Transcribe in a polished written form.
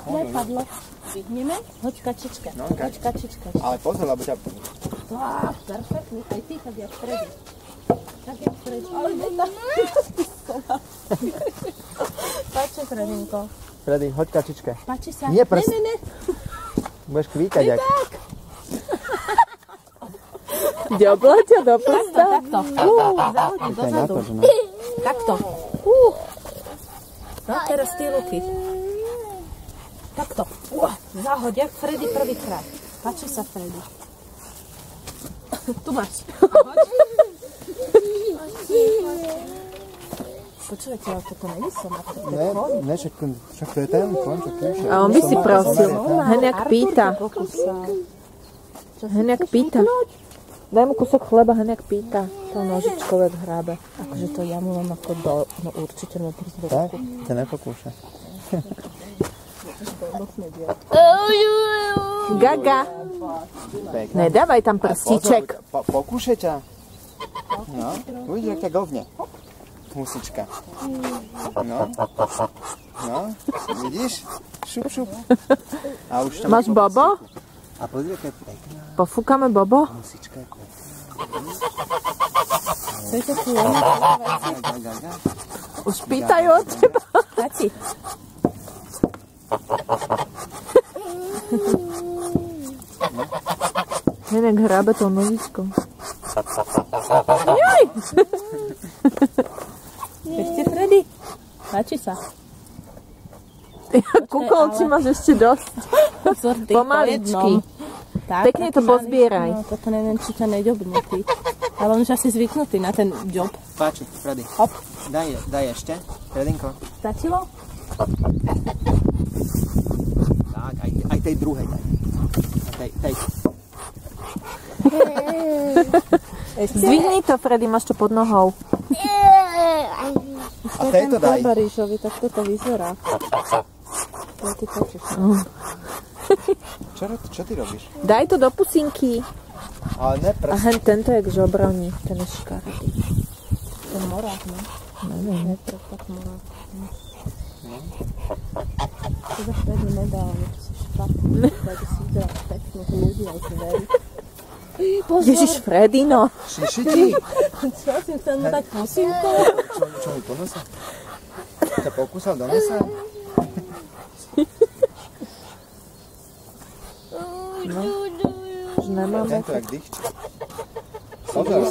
Nepadlo. Vyhneme. Hoď kačička. No, Hoď kačička. Ale pozor, lebo ťa... Perfektný. Aj ty tak jak Freddy. Tak jak Freddy. Ale ne tak. Páči, Fredinko. Freddy, hoď kačičke. Páči sa. Nie prst. Ne. Budeš kvítať, jak... Ďobla ťa do prsta. Takto. Zahodni dozadu. Takto. No teraz ty ruky. Takto. Zahoď, jak Freddy prvýkrát. Páči sa, Freddy. Tu máš. Počujete, ale toto není somar, to je kon. Ne, však to je ten kon, čo píše. A on by si prosil. Heniak pýta. Heniak pýta. Daj mu kúsok chleba, Heniak pýta. To nožičkové hrábe. Akože to ja mu mám ako do... No určite mu prísť do Tak? ruku. To nepokúša. Gaga. Pekne. Nedávaj tam prstíček. Pokúšaj ťa. No, uvidíš, jak ťa govne. Husička. No. No, vidíš? Šup, šup. A už tam Máš Bobo? A pozri, aká je pekná. Pofúkame Bobo? Husička je pekná. To je to tu. Už pýtajú od teba. Tati. Heniak hrábe tou nožičkou. Juj! Ešte Freddy. Páči sa. Kukol, či máš ešte dosť. Pozor, ty Pomaličky. Tak, Pekne to pozbieraj. No, toto neviem, či ťa neďobne, ty. Ale on už asi zvyknutý na ten job. Páči, Freddy. Hop. Daj ešte. Fredinko. Stačilo? Tak, aj tej druhej daj. Tej. Zdvihni to, Freddy, máš to pod nohou. A tejto daj. Baríšovi, tak toto vyzerá. Ja ty počíš. Čo ty robíš? Daj to do pusinky. Ale ne A hen tento je k žobroni. Ten je škaredý. Ten morák, no. Neviem. Tak morák. To za Freddy nedá, ale to si špatný. Freddy si videla pekných ľudí aj zverí. Ježiš, Freddy, no. Šišiti. Čo si chcel mu dať pusinku? Čo mi ponosa? Ťa pokúsal do nosa? Už nemáme. Tento jak dýchče. Pozor.